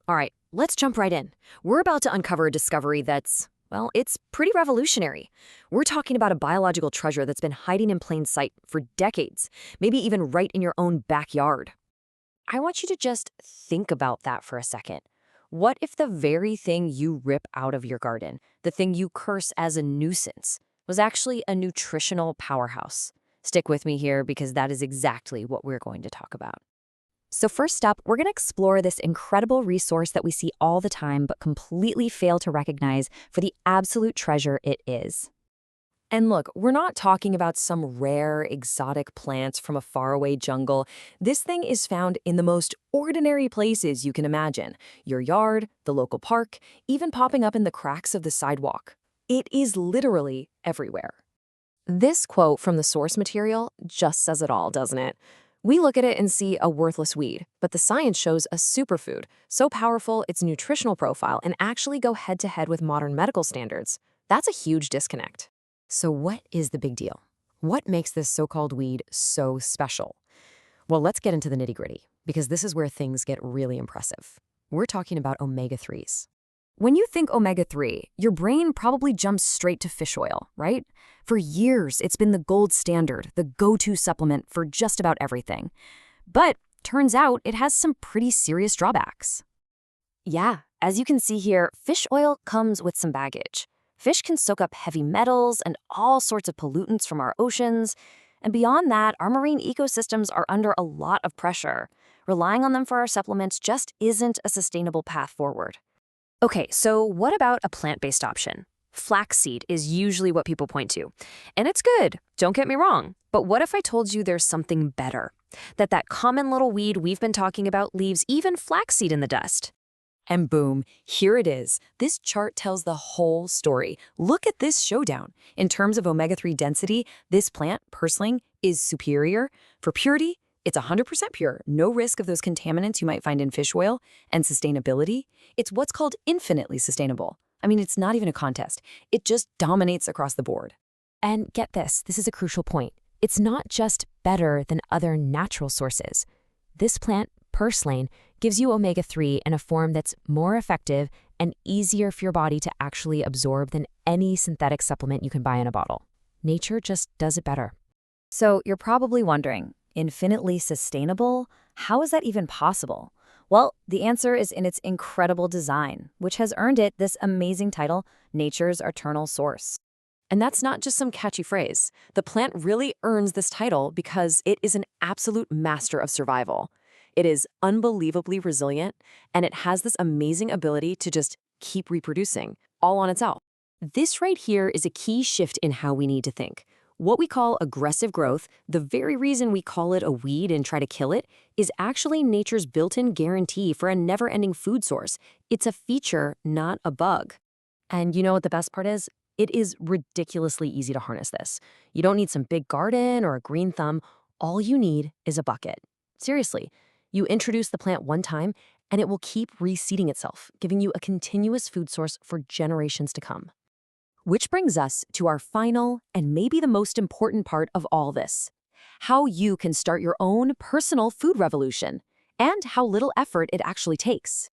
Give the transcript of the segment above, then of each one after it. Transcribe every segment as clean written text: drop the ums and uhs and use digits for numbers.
All right, let's jump right in. We're about to uncover a discovery that's, well, it's pretty revolutionary. We're talking about a biological treasure that's been hiding in plain sight for decades, maybe even right in your own backyard. I want you to just think about that for a second. What if the very thing you rip out of your garden, the thing you curse as a nuisance, was actually a nutritional powerhouse? Stick with me here because that is exactly what we're going to talk about. So first up, we're going to explore this incredible resource that we see all the time but completely fail to recognize for the absolute treasure it is. And look, we're not talking about some rare, exotic plants from a faraway jungle. This thing is found in the most ordinary places you can imagine. Your yard, the local park, even popping up in the cracks of the sidewalk. It is literally everywhere. This quote from the source material just says it all, doesn't it? We look at it and see a worthless weed, but the science shows a superfood, so powerful its nutritional profile and actually go head-to-head with modern medical standards. That's a huge disconnect. So what is the big deal? What makes this so-called weed so special? Well, let's get into the nitty-gritty, because this is where things get really impressive. We're talking about omega-3s. When you think omega-3, your brain probably jumps straight to fish oil, right? For years, it's been the gold standard, the go-to supplement for just about everything. But turns out it has some pretty serious drawbacks. Yeah, as you can see here, fish oil comes with some baggage. Fish can soak up heavy metals and all sorts of pollutants from our oceans. And beyond that, our marine ecosystems are under a lot of pressure. Relying on them for our supplements just isn't a sustainable path forward. Okay, so what about a plant-based option? Flaxseed is usually what people point to. And it's good, don't get me wrong. But what if I told you there's something better? That common little weed we've been talking about leaves even flaxseed in the dust. And boom, here it is. This chart tells the whole story. Look at this showdown. In terms of omega-3 density, this plant, purslane, is superior. For purity, it's 100% pure, no risk of those contaminants you might find in fish oil. And sustainability, it's what's called infinitely sustainable. I mean, it's not even a contest. It just dominates across the board. And get this is a crucial point. It's not just better than other natural sources. This plant, purslane, gives you omega-3 in a form that's more effective and easier for your body to actually absorb than any synthetic supplement you can buy in a bottle. Nature just does it better. So you're probably wondering, infinitely sustainable? How is that even possible? Well, the answer is in its incredible design, which has earned it this amazing title, Nature's Eternal Source. And that's not just some catchy phrase. The plant really earns this title because it is an absolute master of survival. It is unbelievably resilient, and it has this amazing ability to just keep reproducing, all on its own. This right here is a key shift in how we need to think. What we call aggressive growth, the very reason we call it a weed and try to kill it, is actually nature's built-in guarantee for a never-ending food source. It's a feature, not a bug. And you know what the best part is? It is ridiculously easy to harness this. You don't need some big garden or a green thumb. All you need is a bucket. Seriously. You introduce the plant one time, and it will keep reseeding itself, giving you a continuous food source for generations to come. Which brings us to our final and maybe the most important part of all this: how you can start your own personal food revolution, and how little effort it actually takes.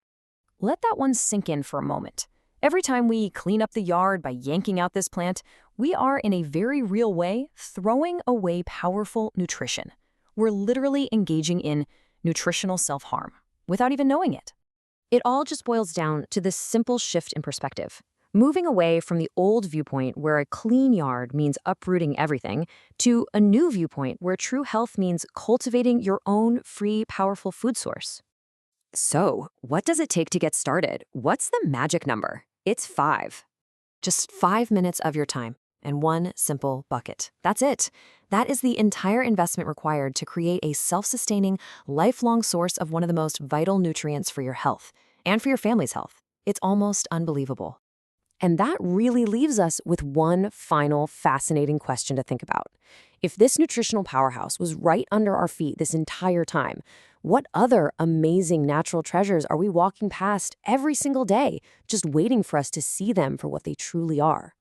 Let that one sink in for a moment. Every time we clean up the yard by yanking out this plant, we are, in a very real way, throwing away powerful nutrition. We're literally engaging in nutritional self-harm without even knowing it. It all just boils down to this simple shift in perspective. Moving away from the old viewpoint where a clean yard means uprooting everything to a new viewpoint where true health means cultivating your own free, powerful food source. So, what does it take to get started? What's the magic number? It's 5. Just 5 minutes of your time and one simple bucket. That's it. That is the entire investment required to create a self-sustaining, lifelong source of one of the most vital nutrients for your health and for your family's health. It's almost unbelievable. And that really leaves us with one final fascinating question to think about. If this nutritional powerhouse was right under our feet this entire time, what other amazing natural treasures are we walking past every single day, just waiting for us to see them for what they truly are?